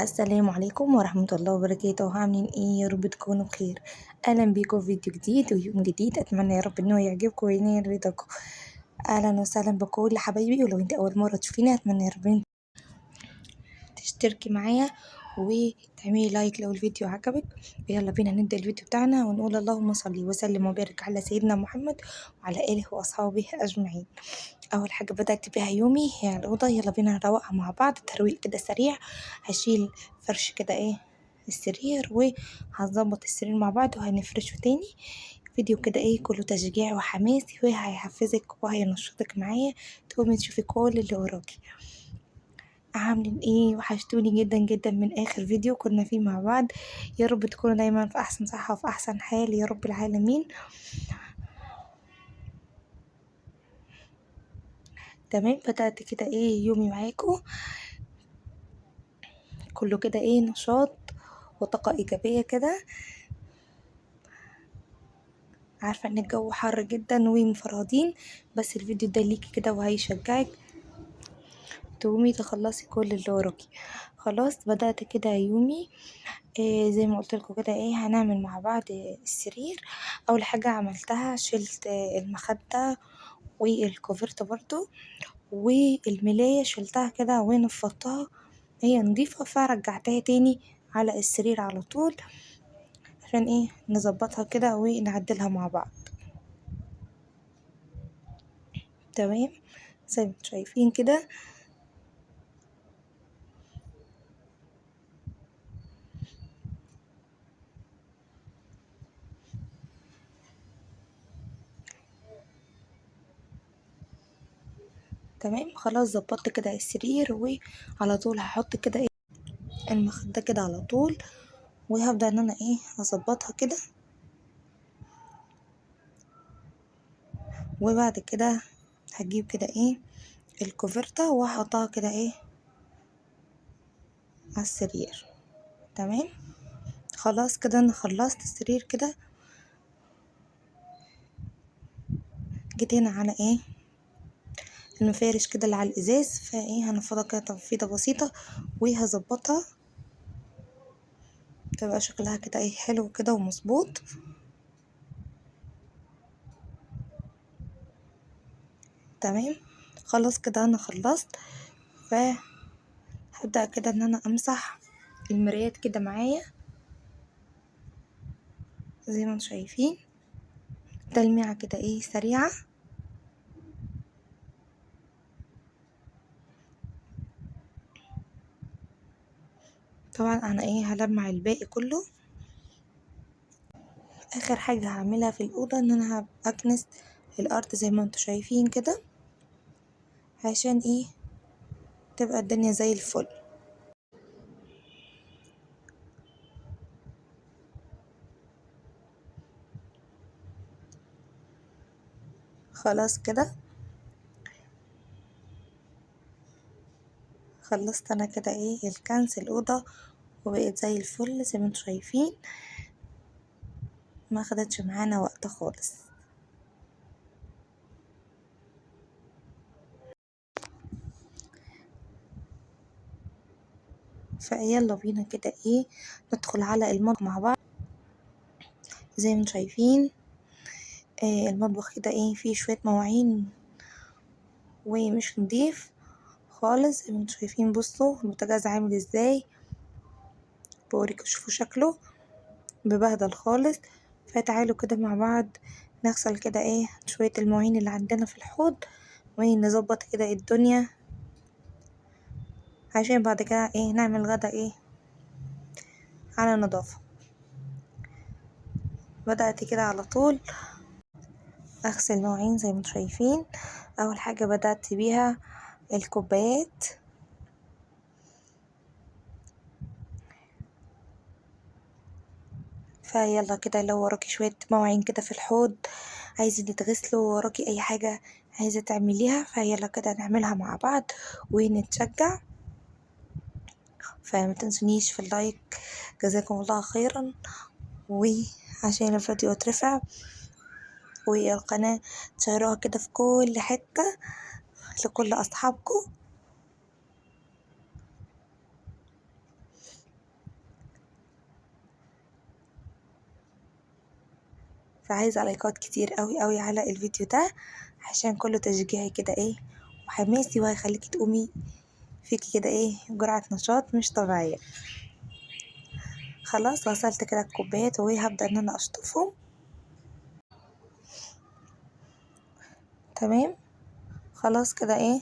السلام عليكم ورحمة الله وبركاته، عاملين ايه؟ يا رب تكونوا بخير. اهلا بيكم في فيديو جديد ويوم جديد، اتمنى يا رب انه يعجبكم وينال رضاكم. اهلا وسهلا بكل حبايبي، ولو انت اول مرة تشوفيني اتمنى يا رب تشتركي معايا وتعملي لايك لو الفيديو عجبك. يلا بينا نبدأ الفيديو بتاعنا ونقول اللهم صل وسلم وبارك على سيدنا محمد وعلى آله وأصحابه أجمعين. أول حاجة بدأت بيها يومي هي الأوضة، يلا بينا نروقها مع بعض ترويق كده سريع. هشيل فرش كده السرير، وهنظبط السرير مع بعض وهنفرشه تاني. فيديو كده كله تشجيع وحماس، وهيحفزك وهينشطك معايا تقومي تشوفي كل اللي وراكي. عاملين ايه؟ وحشتوني جدا جدا من اخر فيديو كنا فيه مع بعض. يا رب تكونوا دايما في احسن صحة وفي احسن حال يا رب العالمين. تمام، بدأت كده يومي معاكم كله كده نشاط وطاقة ايجابية كده. عارفة ان الجو حر جدا ومفرهدين، بس الفيديو ده ليكي كده وهيشجعك تقومي تخلصي كل اللي وراكي. خلاص بدأت كده يومي. زي ما قلت لكم كده هنعمل مع بعض السرير. اول حاجة عملتها شلت المخدة والكوفرت برضو، والملاية شلتها كده ونفضتها، هي نضيفة فرجعتها تاني على السرير على طول عشان نظبطها كده ونعدلها مع بعض. تمام، زي ما انتوا شايفين كده. تمام خلاص ظبطت كده السرير، وعلى طول هحط كده المخدة كده على طول، وهبدأ ان انا اظبطها كده. وبعد كده هجيب كده الكوفرتة وهحطها كده على السرير. تمام خلاص كده انا خلصت السرير كده. جيت هنا على المفارش كده اللي على الازاز، هنفضها كده تنفيضة بسيطة وهظبطها تبقى شكلها كده حلو كده ومظبوط. تمام خلاص كده انا خلصت، فهبدأ كده ان انا امسح المرايات كده معايا زي ما انتم شايفين، تلميعة كده سريعة. طبعا انا هلمع الباقي كله. اخر حاجة هعملها في الاوضة ان انا هكنس الارض زي ما انتم شايفين كده، عشان تبقى الدنيا زي الفل. خلاص كده خلصت انا كده الكنس الاوضة وبقت زي الفل زي ما انتم شايفين، ما خدتش معانا وقت خالص. فيلا بينا كده ندخل على المطبخ مع بعض. زي ما انتم شايفين المطبخ كده فيه شوية مواعين ومش نضيف خالص. زي ما انتم شايفين بصوا البوتاجاز عامل ازاي، بوريكم شوفوا شكله ببهدل خالص. فتعالوا كده مع بعض نغسل كده شوية المواعين اللي عندنا في الحوض ونظبط كده الدنيا، عشان بعد كده نعمل غدا على نظافة. بدأت كده على طول اغسل المواعين زي ما انتم شايفين. اول حاجة بدأت بيها الكوبايات. فيلا كده لو وراكي شوية مواعين كده في الحوض عايزة تتغسلوا، وراكي اي حاجة عايزة تعمليها، فيلا كده نعملها مع بعض ونتشجع. فما تنسونيش في اللايك، جزاكم الله خيرا، وعشان الفيديو يترفع والقناة تشيروها كده في كل حتة لكل أصحابكم. فعايزة لايكات كتير قوي قوي على الفيديو ده، عشان كله تشجيعي كده ايه وحماسي، وهيخليكي تقومي فيكي كده ايه جرعة نشاط مش طبيعية. خلاص غسلت كده الكوبايات وهبدأ ان انا اشطفهم. تمام. خلاص كده ايه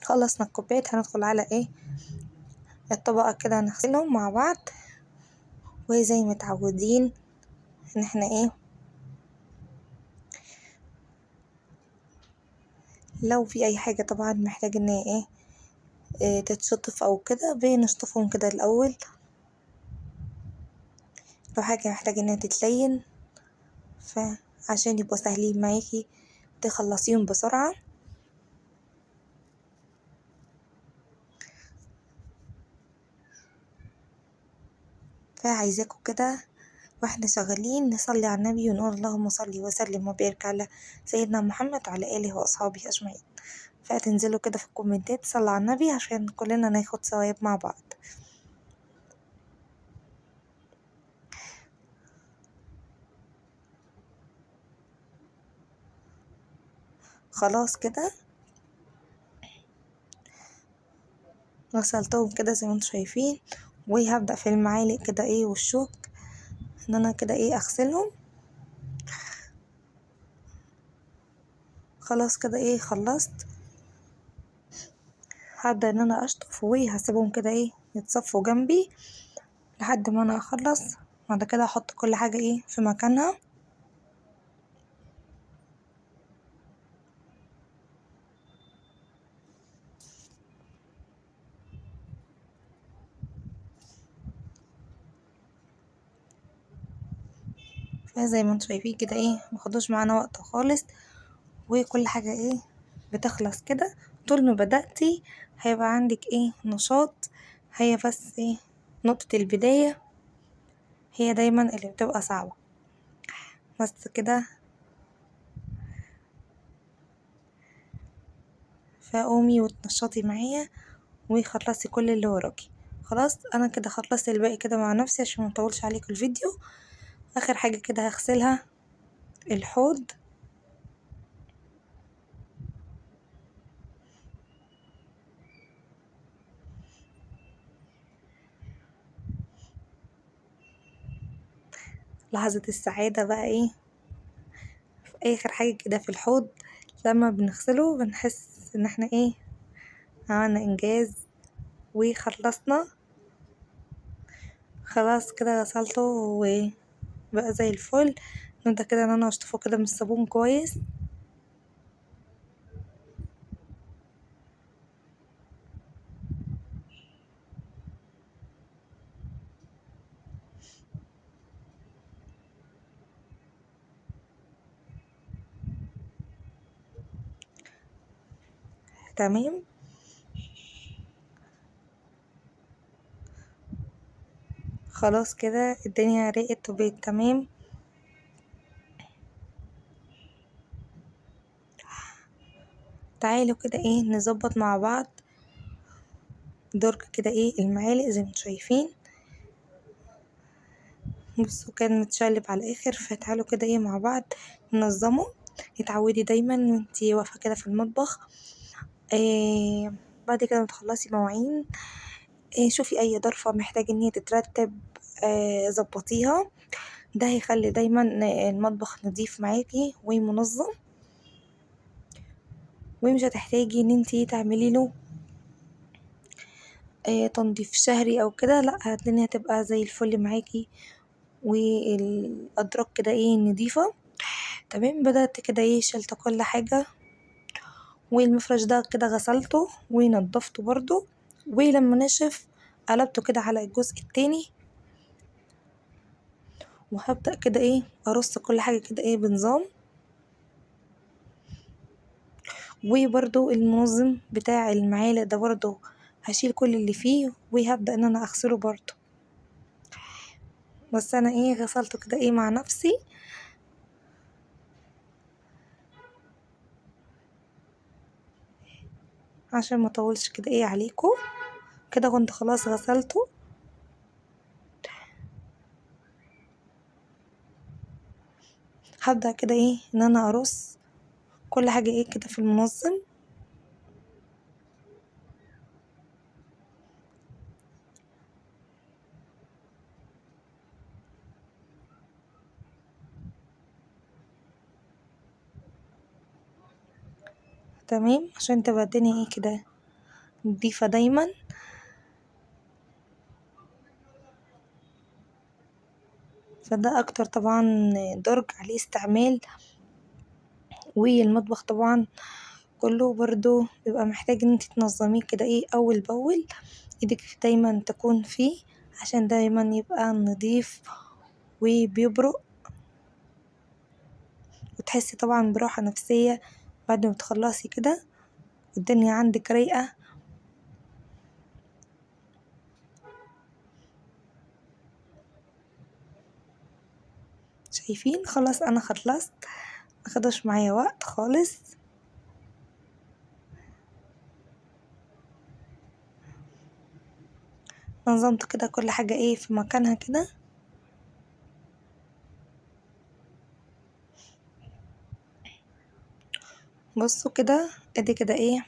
خلصنا الكوبايات، هندخل على ايه الطبقة كده نغسلهم مع بعض. وزي متعودين ان احنا ايه لو في اي حاجة طبعا محتاج ان هي إيه تتشطف او كده بنشطفهم كده الاول. لو حاجة محتاجة انها تتلين فعشان يبقوا سهلين معاكي تخلصيهم بسرعة. فعايزاكم كده واحنا شغالين نصلي على النبي ونقول اللهم صل وسلم وبارك على سيدنا محمد وعلى آله وأصحابه أجمعين. فتنزلوا كده في الكومنتات صلوا على النبي عشان كلنا ناخد ثواب مع بعض. خلاص كده غسلتهم كده زي ما انتم شايفين، وهبدأ في المعالق كده ايه والشوك ان انا كده ايه اغسلهم. خلاص كده ايه خلصت، هبدأ ان انا اشطف وهسيبهم كده ايه يتصفوا جنبي لحد ما انا اخلص. بعد كده احط كل حاجة ايه في مكانها. فزي ما انتم شايفين كده ايه مخدوش معانا وقت خالص، وكل حاجة ايه بتخلص كده. طول ما بدأتي هيبقى عندك ايه نشاط. هي بس ايه نقطة البداية هي دايما اللي بتبقى صعبة. بس كده فقومي وتنشطي معايا وخلصي كل اللي وراكي. خلاص انا كده خلصت الباقي كده مع نفسي عشان ما اطولش عليكم الفيديو. اخر حاجة كده هغسلها الحوض. لحظة السعادة بقى ايه في اخر حاجة كده في الحوض، لما بنغسله بنحس ان احنا ايه عملنا انجاز وخلصنا. خلاص كده غسلته وبقى زي الفل. نبدأ كده ان انا اشطفه كده من الصابون كويس. تمام. خلاص كده الدنيا رقت وبقت تمام. تعالوا كده ايه نظبط مع بعض درج كده ايه المعالق زي ما انتم شايفين. بصوا كان متشقلب على الاخر. فتعالوا كده ايه مع بعض ننظمه. اتعودي دايما وانتي واقفه كده في المطبخ إيه بعد كده ما تخلصي مواعين إيه شوفي اي ظرفه محتاجه ان هي تترتب ظبطيها. ده هيخلي دايما المطبخ نظيف معاكي ومنظم، ومش هتحتاجي ان انتي تعملي له تنظيف شهري او كده. لا الدنيا هتبقى زي الفل معاكي والادراج كده ايه نضيفة. تمام. بدأت كده ايه شلت كل حاجة، والمفرش ده كده غسلته ونضفته برضو. ولما نشف قلبته كده على الجزء التاني، وهبدأ كده ايه ارص كل حاجة كده ايه بنظام. وبرضو المنظم بتاع المعالق ده برضو هشيل كل اللي فيه وهبدأ ان انا اغسله برضو. بس انا ايه غسلته كده ايه مع نفسي عشان ما اطولش كده ايه عليكم. كده كنت خلاص غسلته. هبدأ كده ايه ان انا ارص كل حاجة ايه كده في المنظم. تمام عشان تبقى الدنيا ايه كده نضيفة دايما. فده اكتر طبعا درج عليه استعمال. والمطبخ طبعا كله برضو بيبقى محتاج ان انت تنظميه كده ايه اول باول، ايدك دايما تكون فيه عشان دايما يبقى نضيف وبيبرق، وتحسي طبعا براحة نفسية بعد ما تخلصي كده والدنيا عندك رايقة. شايفين خلاص انا خلصت، مخدش معايا وقت خالص. نظمت كده كل حاجة ايه في مكانها كده. بصوا كده ادي كده ايه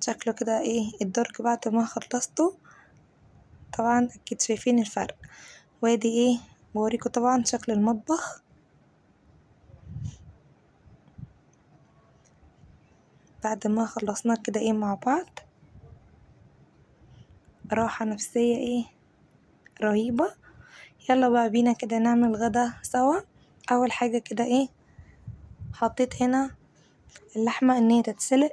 شكله كده ايه الدرج بعد ما خلصته. طبعا اكيد شايفين الفرق. وادي ايه بوريكم طبعا شكل المطبخ بعد ما خلصناه كده ايه مع بعض. راحة نفسية ايه رهيبة. يلا بقى بينا كده نعمل غدا سوا. اول حاجة كده ايه حطيت هنا اللحمة ان هي تتسلق.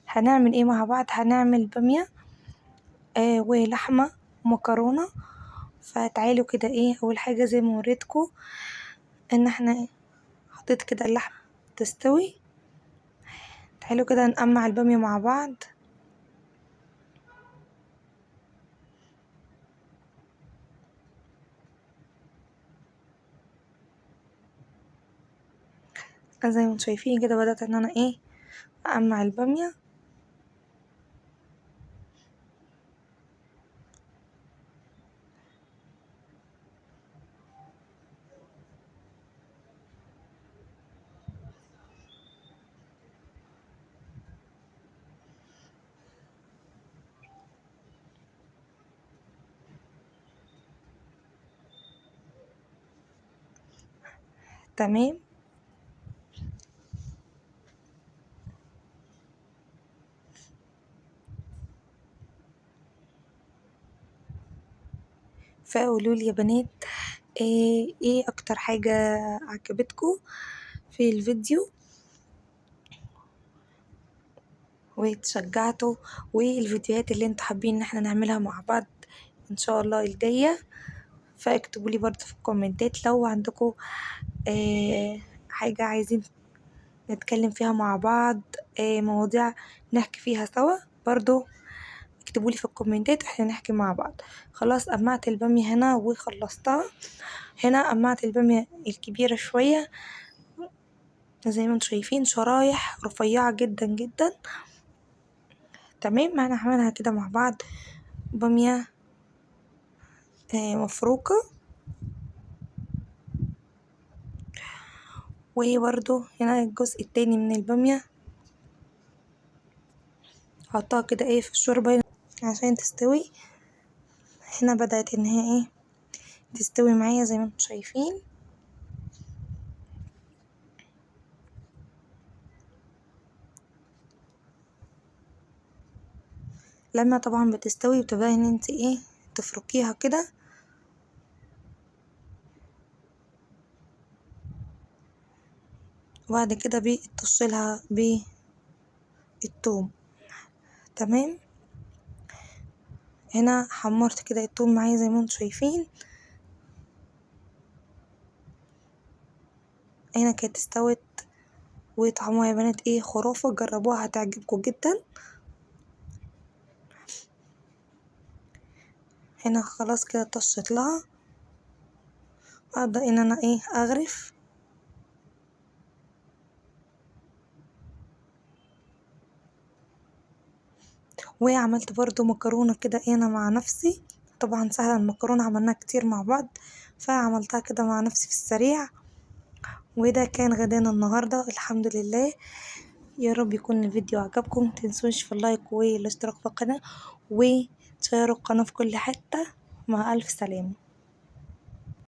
هنعمل ايه مع بعض؟ هنعمل بامية ولحمة ومكرونة. فتعالوا كده ايه اول حاجة زي ما وريتكم ان احنا حطيت كده اللحمة تستوي. تعالوا كده نقمع البامية مع بعض. زي ما انتم شايفين كده بدأت ان انا ايه اقمع البامية. تمام. فقولولي يا بنات ايه اكتر حاجة عجبتكم في الفيديو وتشجعتوا، والفيديوهات اللي انتوا حابين ان احنا نعملها مع بعض ان شاء الله الجاية. فاكتبوا لي برضو في الكومنتات لو عندكم حاجة عايزين نتكلم فيها مع بعض، مواضيع نحكي فيها سوا برضو. اكتبوا لي في الكومنتات احنا نحكي مع بعض. خلاص قمعت البامية هنا وخلصتها. هنا قمعت البامية الكبيرة شوية زي ما انتم شايفين شرايح رفيعة جدا جدا. تمام احنا هنعملها كده مع بعض بامية مفروكة. وبرضو هنا الجزء التاني من البامية هحطها كده ايه في الشوربة عشان تستوي. هنا بدأت ان هي ايه تستوي معايا زي ما انتم شايفين. لما طبعا بتستوي بتبدأي ان انت ايه تفركيها كده. وبعد كده بتطشلها بالثوم. تمام. هنا حمرت كده الثوم معايا زي ما انتم شايفين. هنا كانت استوت وطعمها يا بنات ايه خرافة، جربوها هتعجبكم جدا. هنا خلاص كده طشت لها. وابدأ ان انا ايه اغرف. وعملت برضو مكرونة كده انا مع نفسي. طبعا سهلة المكرونة عملناها كتير مع بعض فعملتها كده مع نفسي في السريع. وده كان غدانا النهاردة الحمد لله. يا رب يكون الفيديو عجبكم، متنسوش في اللايك والاشتراك في القناة وتشيروا القناة في كل حتة. مع ألف سلامة.